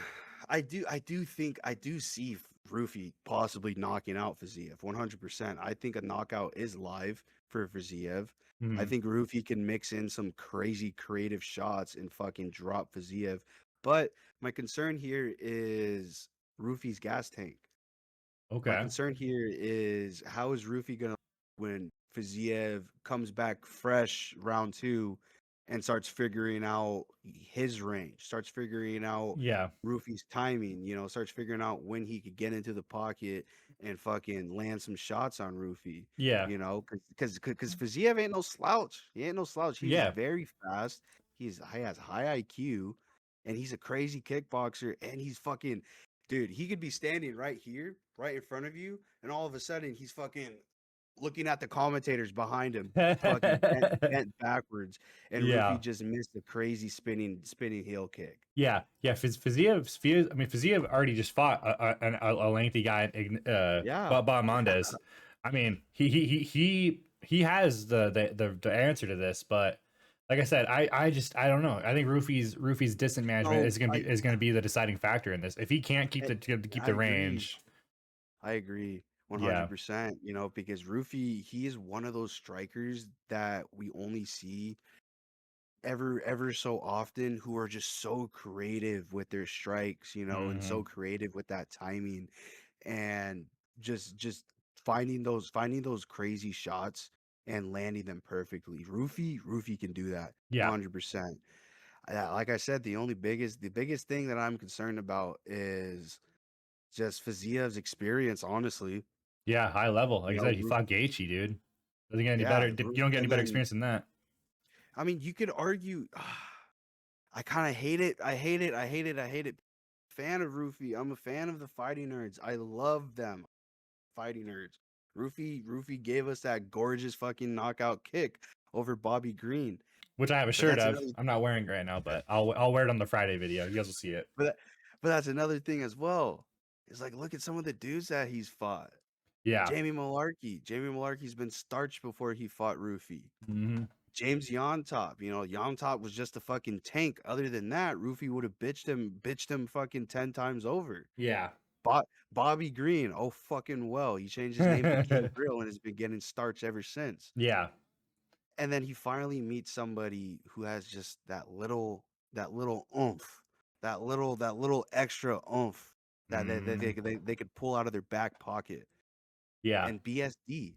do see Ruffy possibly knocking out Fiziev 100%. I think a knockout is live for Fiziev. I think Ruffy can mix in some crazy creative shots and fucking drop Fiziev. But my concern here is Ruffy's gas tank. Okay. My concern here is, how is Ruffy gonna, when Fiziev comes back fresh round 2 and starts figuring out his range, starts figuring out Ruffy's timing, starts figuring out when he could get into the pocket and fucking land some shots on Ruffy. Yeah. Because Fiziev ain't no slouch. He ain't no slouch. He's very fast. He has high IQ, and he's a crazy kickboxer, and he's fucking, dude, he could be standing right here, right in front of you, and all of a sudden he's fucking looking at the commentators behind him, fucking bent backwards, and Ruffy just missed a crazy spinning heel kick. Yeah. Fiziev already just fought a lengthy guy, Bob Mondes. I mean, he has the answer to this, but like I said, I don't know. I think Ruffy's distance management is gonna be the deciding factor in this. If he can't keep the range, I agree 100%. Because Ruffy, he is one of those strikers that we only see ever so often, who are just so creative with their strikes, and so creative with that timing, and just finding those crazy shots and landing them perfectly. Ruffy can do that. 100%. Like I said, the biggest thing that I'm concerned about is just Fiziev's experience, honestly. Yeah, high level. Like I said, he fought Gaethje, dude. Doesn't get any better. You don't get any better experience than that. I mean, you could argue. I kind of hate it. I hate it. Fan of Ruffy. I'm a fan of the fighting nerds. I love them. Fighting nerds. Ruffy gave us that gorgeous fucking knockout kick over Bobby Green, which I have a shirt of. I'm not wearing it right now, but I'll wear it on the Friday video. You guys will see it. But that's another thing as well. It's like, look at some of the dudes that he's fought. Yeah. Jamie Mullarkey's been starched before he fought Ruffy. James Yontop, Yontop was just a fucking tank. Other than that, Ruffy would have bitched him fucking 10 times over. Yeah. Bobby Green, oh fucking well, he changed his name to King Grill and has been getting starched ever since. Yeah. And then he finally meets somebody who has just that little oomph, that little extra oomph that they could pull out of their back pocket. Yeah. And BSD,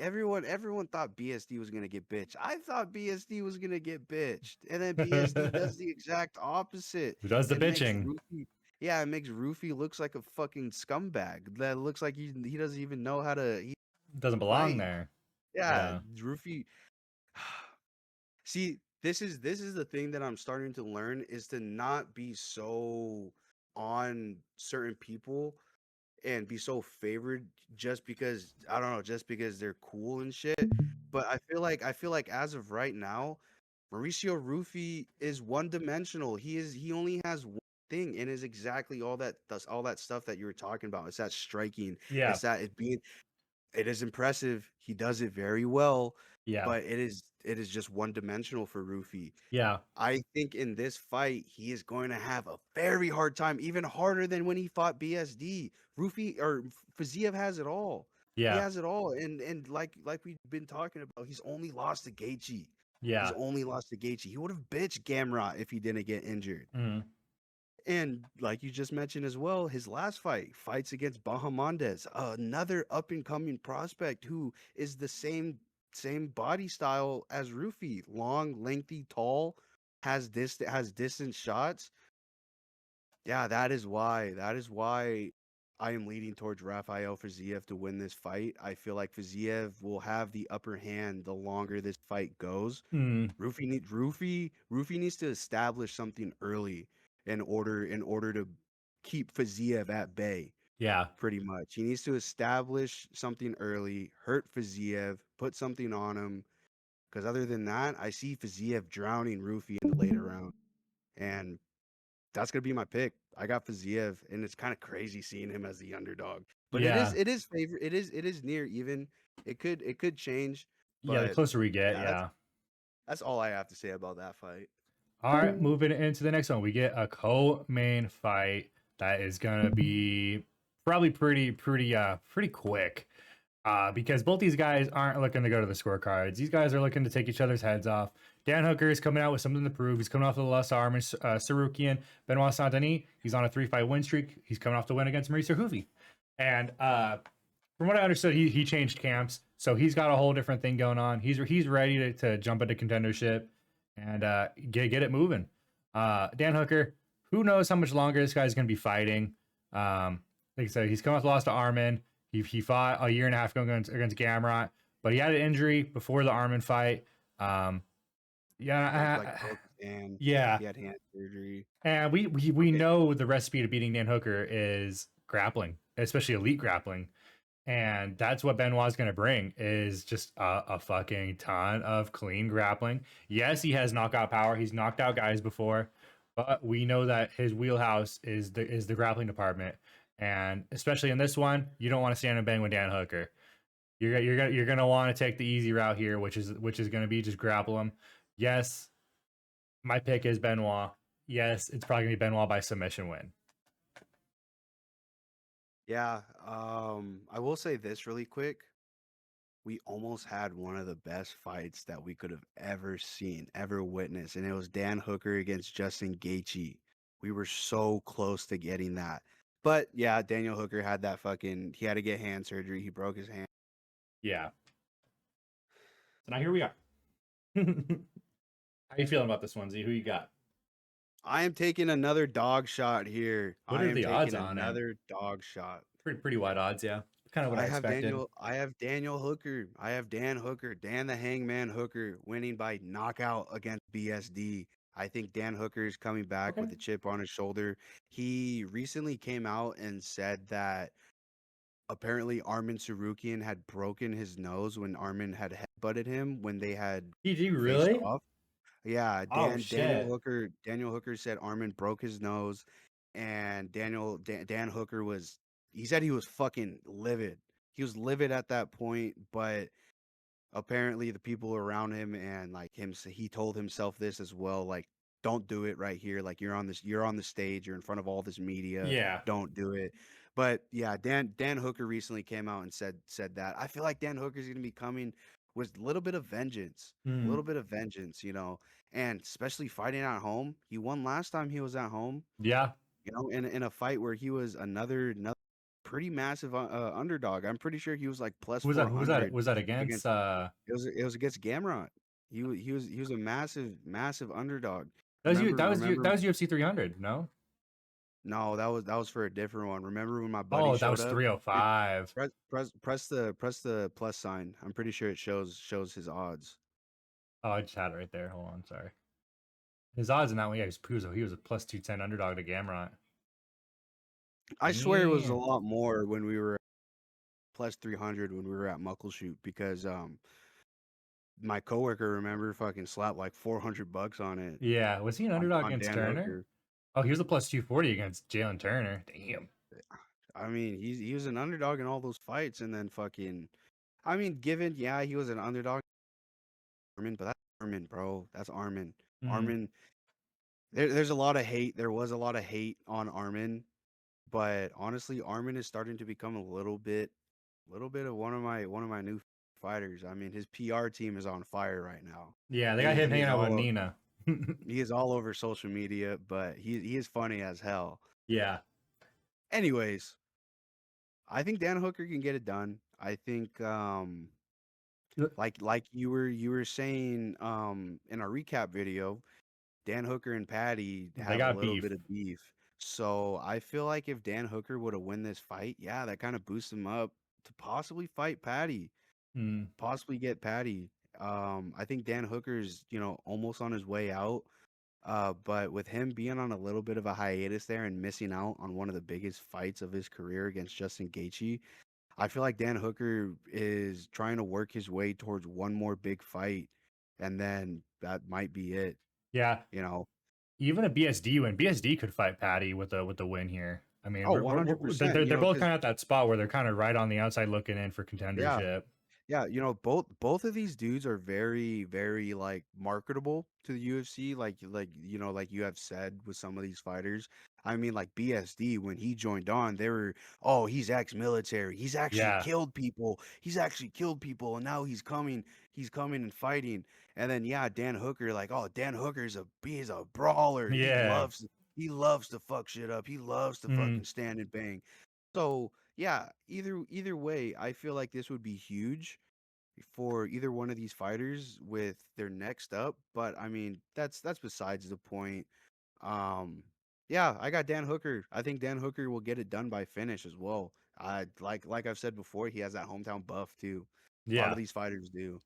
everyone thought BSD was gonna get bitched. I thought BSD was gonna get bitched, and then BSD does the exact opposite. Who does the bitching? It makes Ruffy looks like a fucking scumbag. That looks like he doesn't even know how to. He doesn't belong there. Yeah, Yeah. Ruffy. See, this is the thing that I'm starting to learn is to not be so on certain people and be so favored just because I don't know, just because they're cool and shit. But I feel like as of right now, Mauricio Rufy is one dimensional. He only has one thing and is exactly all that stuff that you were talking about. It's that striking. Yeah. It's that it is impressive. He does it very well, Yeah. but it is just one dimensional for Rufy. Yeah. I think in this fight, he is going to have a very hard time, even harder than when he fought BSD. Rufy or Fiziev has it all. He Yeah. has it all, and like we've been talking about, he's only lost to Gaethje. He's Yeah. only lost to Gaethje. He would have bitched Gamrot if he didn't get injured. Mm. And like you just mentioned as well, his last fights against Bahamondes, another up and coming prospect who is the same body style as Rufy, long, lengthy, tall, has distant shots. Yeah, that is why I am leaning towards Rafael Fiziev to win this fight. I feel like Fiziev will have the upper hand the longer this fight goes. Mm. Rufy needs to establish something early in order to keep Fiziev at bay. Yeah. Pretty much, he needs to establish something early, hurt Fiziev, put something on him. Because other than that, I see Fiziev drowning Rufy in the later round, and that's gonna be my pick. I got Fiziev, and it's kind of crazy seeing him as the underdog. But it is Yeah. it is favor it is near even. It could change, Yeah. The but closer we get, yeah, that's yeah. that's all I have to say about that fight. All right, moving into the next one, we get a co-main fight that is gonna be probably pretty quick. Because both these guys aren't looking to go to the scorecards. These guys are looking to take each other's heads off. Dan Hooker is coming out with something to prove. He's coming off of the loss to Armin Sarukian. Benoit Saint-Denis, he's on a 3-fight win streak. He's coming off the win against Mauricio Rufy. And from what I understood, he changed camps. So he's got a whole different thing going on. He's ready to jump into contendership and get it moving. Dan Hooker, who knows how much longer this guy's going to be fighting. Like I said, he's coming off the loss to Armin. He fought a year and a half ago against Gamrot, but he had an injury before the Armin fight. Like broke his hand. Yeah, He had hand surgery. and we know the recipe to beating Dan Hooker is grappling, especially elite grappling, and that's what Benoit's going to bring is just a fucking ton of clean grappling. Yes, he has knockout power. He's knocked out guys before, but we know that his wheelhouse is the grappling department. And especially in this one, you don't want to stand and bang with Dan Hooker. You're gonna want to take the easy route here, which is going to be just grapple him. Yes, my pick is Benoit. Yes, it's probably gonna be Benoit by submission win. Yeah, I will say this really quick. We almost had one of the best fights that we could have ever seen, ever witnessed, and it was Dan Hooker against Justin Gaethje. We were so close to getting that. But yeah, Daniel Hooker had he had to get hand surgery. He broke his hand. Yeah. So now here we are. How you feeling about this one, Z? Who you got? I am taking another dog shot here. What I are am the odds taking on it? another dog shot. Pretty wide odds, yeah. Kind of what I expected. I have Daniel Hooker. I have Dan Hooker, Dan the Hangman Hooker, winning by knockout against BSD. I think Dan Hooker is coming back Okay. with a chip on his shoulder. He recently came out and said that apparently Armin Sarukian had broken his nose when Armin had headbutted him when they had PG, faced really? off. Yeah, Oh Daniel shit. Hooker Daniel Hooker said Armin broke his nose, and Dan Hooker he said he was fucking livid. He was livid at that point, but apparently the people around him and like him, he told himself this as well, like, don't do it right here. Like, you're on the stage, you're in front of all this media. Yeah. Don't do it. But yeah, Dan Hooker recently came out and said that. I feel like Dan Hooker's gonna be coming with a little bit of vengeance. A Mm. little bit of vengeance, and especially fighting at home. He won last time he was at home, Yeah. in a fight where he was another pretty massive underdog. I'm pretty sure he was like plus Who was that? Who was that? 400 Was that against? against. It was against Gamrot. He was a massive underdog. That was you. Remember? That was UFC 300. No. No, that was for a different one. Remember when my buddy Oh, that showed was up? It 305. press the plus sign. I'm pretty sure it shows his odds. Oh, I just had it right there. Hold on, sorry. His odds in that one, yeah, he was a plus 210 underdog to Gamrot. I swear it was a Damn. lot more when we were plus 300 when we were at Muckleshoot because my coworker, remember, fucking slapped like $400 on it Yeah, was he an underdog on against Dan Turner? Hooker. Oh, he was a plus 240 against Jalen Turner. Damn. I mean, he was an underdog in all those fights, and then fucking, I mean, given yeah, he was an underdog, Armin, but that's Armin, bro. That's Armin. Mm, Armin. There's a lot of hate. There was a lot of hate on Armin, but honestly, Armin is starting to become little bit of one of my new fighters. I mean, his PR team is on fire right now. yeah, they got him He hanging is out with Nina. he is all over social media, but he is funny as hell. Yeah. Anyways, I think Dan Hooker can get it done. I think like you were saying in our recap video, Dan Hooker and Patty They have a got little beef. bit of beef. So I feel like if Dan Hooker would have win this fight, yeah, that kind of boosts him up to possibly fight Patty, Mm, possibly get Patty. I think Dan Hooker's, almost on his way out. But with him being on a little bit of a hiatus there and missing out on one of the biggest fights of his career against Justin Gaethje, I feel like Dan Hooker is trying to work his way towards one more big fight, and then that might be it. yeah. You know, Even a BSD win. BSD could fight Patty with the win here. I mean, oh, 100%. they're both kind of at that spot where they're kind of right on the outside looking in for Yeah, contendership. yeah, both of these dudes are very, very like marketable to the UFC, like you have said with some of these fighters. I mean, like BSD when he joined on, they were, oh, he's ex-military. Yeah. He's actually killed people, and now he's coming and fighting. And then yeah, Dan Hooker, like, oh, Dan Hooker's he's a brawler. Yeah. He loves to fuck shit up. He loves to Mm, fucking stand and bang. So yeah, either way, I feel like this would be huge for either one of these fighters with their next up. But I mean, that's besides the point. Um, yeah, I got Dan Hooker. I think Dan Hooker will get it done by finish as well. Like I've said before, he has that hometown buff too. A lot of yeah. these fighters do.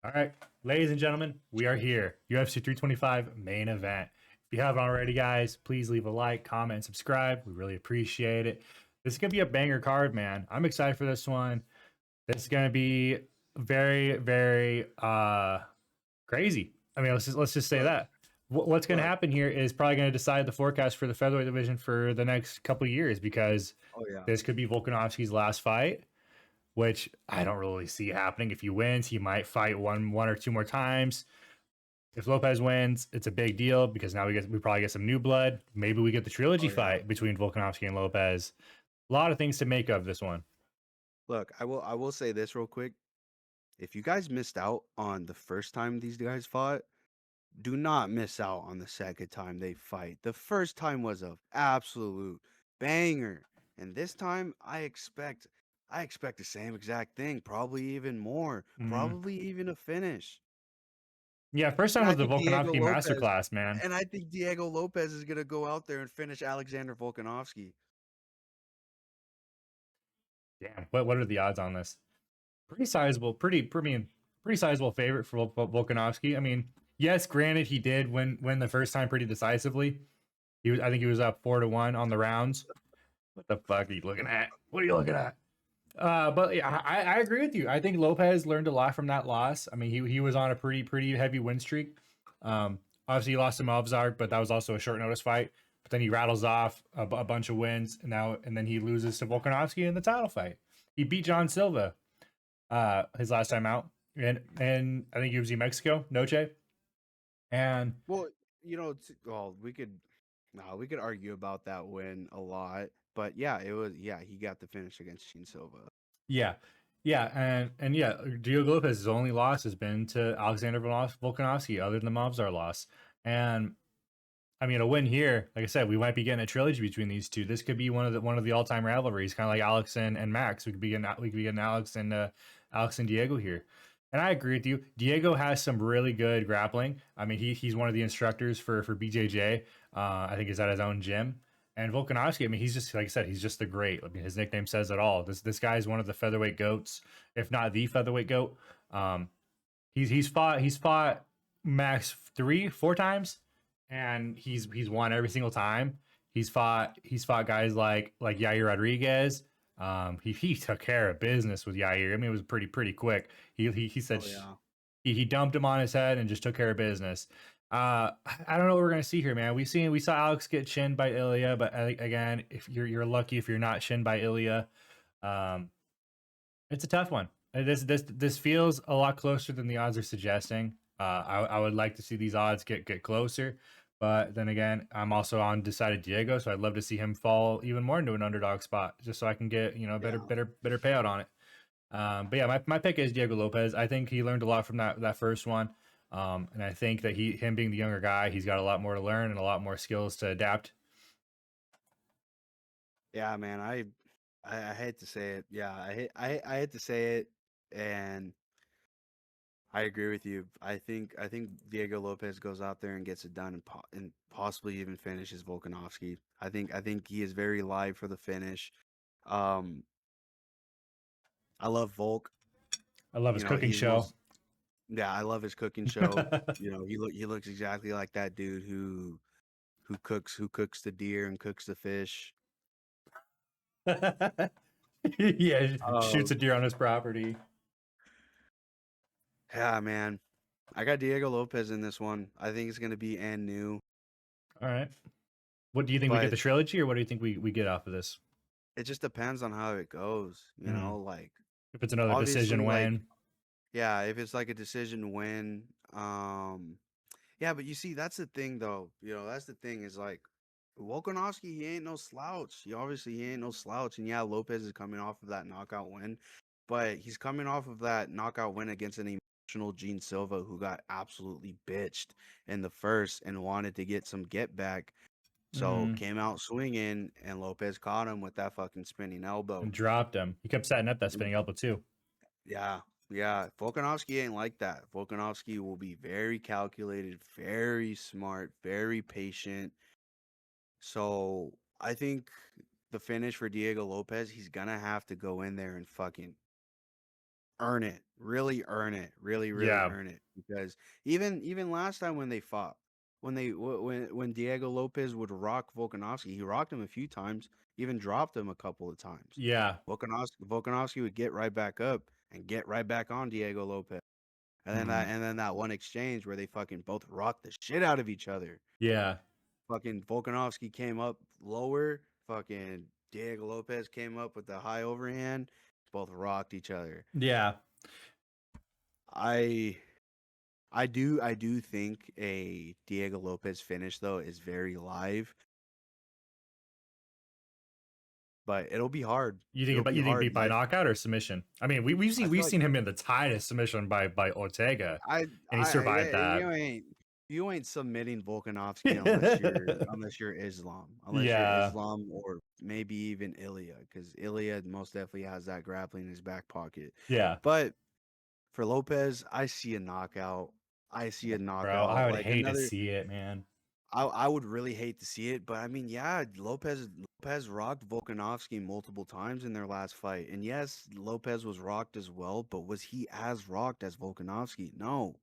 All right, ladies and gentlemen, we are here. UFC 325 main event. If you haven't already, guys, please leave a like, comment, and subscribe. We really appreciate it. This is gonna be a banger card, man. I'm excited for this one. This is gonna be very, very crazy. I mean, let's just say Look, that. What's going to look. happen here is probably going to decide the forecast for the featherweight division for the next couple of years because Oh yeah. this could be Volkanovski's last fight, which I don't really see happening. If he wins, he might fight one or two more times. If Lopes wins, it's a big deal because now we probably get some new blood. Maybe we get the trilogy Oh yeah. fight between Volkanovski and Lopes. A lot of things to make of this one. Look, I will say this real quick. If you guys missed out on the first time these guys fought, do not miss out on the second time they fight. The first time was a absolute banger, and this time I expect the same exact thing, probably even more, Mm. probably even a finish. Yeah, first And time I was the think Volkanovski masterclass, man. Diego Lopez is gonna go out there and finish Alexander Volkanovski. Damn, what are the odds on this? Pretty sizable, pretty sizable favorite for Volkanovski. I mean, yes, granted, he did win the first time pretty decisively. I think he was up 4-1 on the rounds. What the fuck are you looking at? What are you looking at? But yeah, I agree with you. I think Lopez learned a lot from that loss. I mean, he was on a pretty heavy win streak. Obviously, he lost to Malvzark, but that was also a short notice fight. But then he rattles off a bunch of wins, and then he loses to Volkanovski in the title fight. He beat John Silva his last time out, and I think UFC Mexico Noche, and Well, well, we could argue about that win a lot, but yeah, he got the finish against Sheen Silva. yeah, yeah, and yeah, Diego Lopez's only loss has been to Alexander Volkanovski, other than the Mavzar loss, and I mean a win here. Like I said, we might be getting a trilogy between these two. This could be one of the all time rivalries, kind of like Alex and Max. We could be getting Alex and Diego here. And I agree with you. Diego has some really good grappling. I mean, he's one of the instructors for BJJ. I think he's at his own gym. And Volkanovski, I mean, he's just like I said, he's just the great. I mean, his nickname says it all. This guy is one of the featherweight goats, if not the featherweight goat. He's fought max 3-4 times, and he's won every single time. He's fought guys like Yair Rodriguez. He took care of business with Yair. I mean, it was pretty quick. He said Oh yeah. he dumped him on his head and just took care of business. I don't know what we're gonna see here, man. We saw Alex get shinned by Ilya, but again, if you're lucky if you're not shinned by Ilya. Um, it's a tough one. This feels a lot closer than the odds are suggesting. I would like to see these odds get closer, but then again, I'm also on decided Diego, so I'd love to see him fall even more into an underdog spot, just so I can get a better Yeah. better payout on it. But yeah, my pick is Diego Lopes. I think he learned a lot from that first one, and I think that him being the younger guy, he's got a lot more to learn and a lot more skills to adapt. Yeah, man. I hate to say it. Yeah, I hate to say it, and I agree with you. I think Diego Lopes goes out there and gets it done, and possibly even finishes Volkanovski. I think he is very live for the finish. Um, I love Volk. I love his cooking He's show. most Yeah, I love his cooking show. He looks exactly like that dude who cooks the deer and cooks the fish. Yeah, shoots a Um, deer on his property. yeah, man. I got Diego Lopes in this one. I think it's gonna be and new, All right. What do you think we get but the trilogy, or what do you think we get off of this? it just depends on how it goes. Hmm. Like If it's another obviously, decision like win. yeah, if it's like a decision win, yeah, but you see, that's the thing though. That's the thing is like Volkanovski, he ain't no slouch. He ain't no slouch. And yeah, Lopez is coming off of that knockout win, but he's coming off of that knockout win against an emotional Gene Silva who got absolutely bitched in the first and wanted to get some get back. So Mm, came out swinging, and Lopez caught him with that fucking spinning elbow. and dropped him. He kept setting up that And spinning elbow too. yeah, yeah. Volkanovski ain't like that. Volkanovski will be very calculated, very smart, very patient. So I think the finish for Diego Lopez, he's gonna have to go in there and fucking earn it, really earn it, really Yeah, earn it. Because even last time when they fought, when Diego Lopez would rock Volkanovski, he rocked him a few times, even dropped him a couple of times. yeah. Volkanovski would get right back up and get right back on Diego Lopez. Hmm. And then that one exchange where they fucking both rocked the shit out of each other. Yeah, Fucking Volkanovski came up lower. Fucking Diego Lopez came up with the high overhand. Both rocked each other. yeah. I I do think a Diego Lopez finish though is very live, but it'll be hard. You think It'll about be you think hard. beat by Like knockout or submission? I mean, we've I seen feel we've like seen him in the tightest submission by Ortega, I and he survived yeah, that. you ain't submitting Volkanovski unless you're Yeah, Islam or maybe even Ilya, because Ilya most definitely has that grappling in his back pocket. yeah, But for Lopez, I see a knockout. I see a bro. I knockout. would Like hate to another, see it, man. I would really hate to see it, but I mean, yeah, Lopez rocked Volkanovski multiple times in their last fight, and yes, Lopez was rocked as well. But was he as rocked as Volkanovski? No.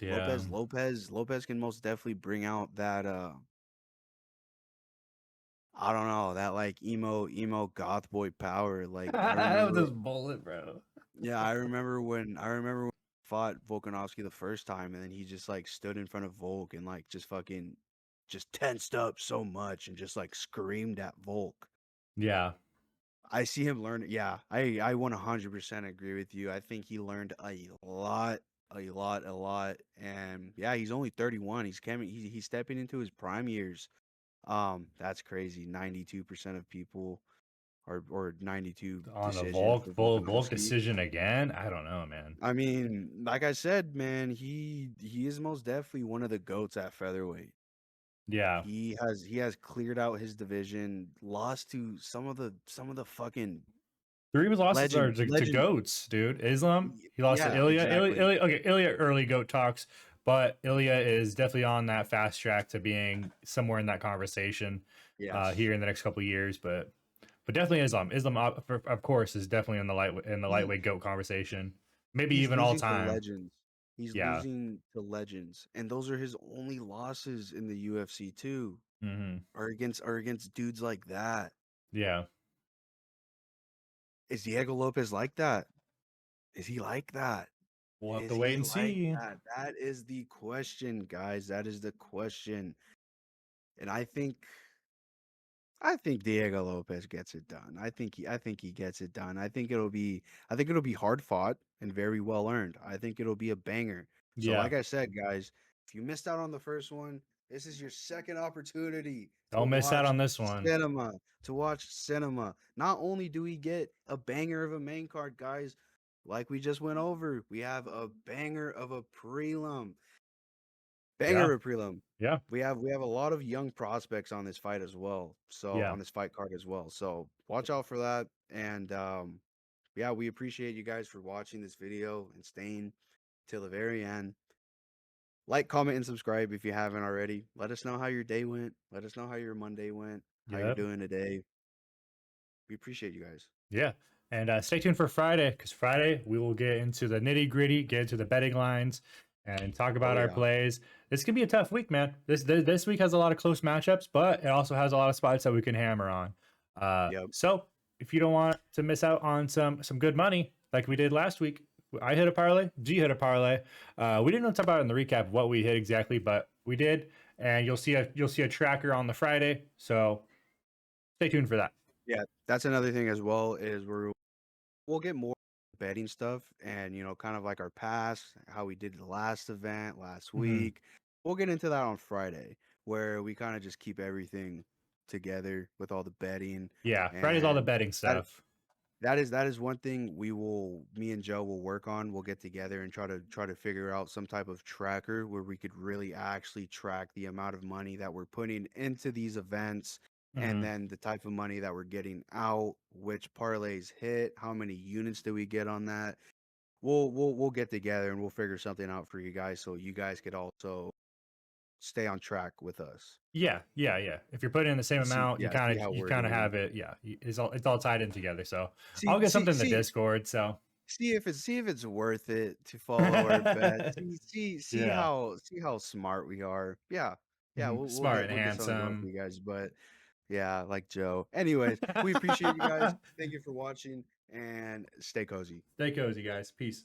Yeah, Lopez can most definitely bring out that I don't know, that like emo goth boy power. Like I that was remember this bullet, bro. Yeah, I remember when he fought Volkanovski the first time, and then he just like stood in front of Volk and like just fucking just tensed up so much and just like screamed at Volk. Yeah, I see him learn. Yeah, I 100% agree with you. I think he learned a lot, and yeah, he's only 31. He's stepping into his prime years. That's crazy. 92% of people or 92 on the decision for Volk Volkanovski. decision again. I don't know, man. I mean, like I said, man, he is most definitely one of the goats at featherweight. Yeah, He has cleared out his division, lost to some of the fucking three of his losses are legend to legend. goats, dude. Islam, he lost to Yeah, Ilya. exactly. Okay, Ilya early goat talks, but Ilya is definitely on that fast track to being somewhere in that conversation. Yes. here in the next couple of years, but definitely Islam. Islam, of course, is definitely in the He lightweight goat conversation. Maybe he's even all losing to time. legends. He's Yeah. losing to legends, and those are his only losses in the UFC too. Hmm. Are against dudes like that. Yeah. Is Diego Lopez like that? Is he like that? We'll have to Is wait he and like see. that? That is the question, guys. That is the question. And I think Diego Lopez gets it done. I think he gets it done. I think it'll be hard fought and very well earned. I think it'll be a banger. So Yeah. like I said, guys, if you missed out on the first one, this is your second opportunity to Don't miss out watch on this one. cinema. To watch cinema. Not only do we get a banger of a main card, guys, like we just went over, we have a banger of a prelim. Yeah. Banger of a prelim. Yeah. We have a lot of young prospects on this fight as well. So Yeah. on this fight card as well. So watch out for that. And yeah, we appreciate you guys for watching this video and staying till the very end. Like, comment, and subscribe if you haven't already. Let us know how your day went. Let us know how your Monday went, how you're Yep. doing today. We appreciate you guys. Yeah. And stay tuned for Friday, because Friday we will get into the nitty gritty, get into the betting lines, and talk about Oh our yeah. plays. This could be a tough week, man. This week has a lot of close matchups, but it also has a lot of spots that we can hammer on. Yep. So if you don't want to miss out on some good money like we did last week, I hit a parlay, G hit a parlay. We didn't talk about it in the recap what we hit exactly, but we did, and you'll see a tracker on the Friday. So stay tuned for that. Yeah. That's another thing as well is we'll get more betting stuff and kind of like our past, how we did the last event last Mhm. week. We'll get into that on Friday where we kind of just keep everything together with all the betting Yeah, Friday's all the and betting that stuff. that is one thing me and Joe will work on. We'll get together and try to figure out some type of tracker where we could really actually track the amount of money that we're putting into these events and Hmm. then the type of money that we're getting out, which parlays hit, how many units do we get on that. We'll get together and we'll figure something out for you guys so you guys could also stay on track with us. Yeah, yeah, yeah. If you're putting in the same amount, you See kind of how you we're kind of doing. have it. Yeah, it's all tied in together. So See I'll get see something in the see Discord. So see if it's worth it to follow our bet. See yeah. how smart we are. Yeah. Yeah, Mhm. we'll Smart get and we'll get something going for handsome. you guys, but yeah, like Joe. Anyways, we appreciate you guys. Thank you for watching and stay cozy. Stay cozy, guys. Peace.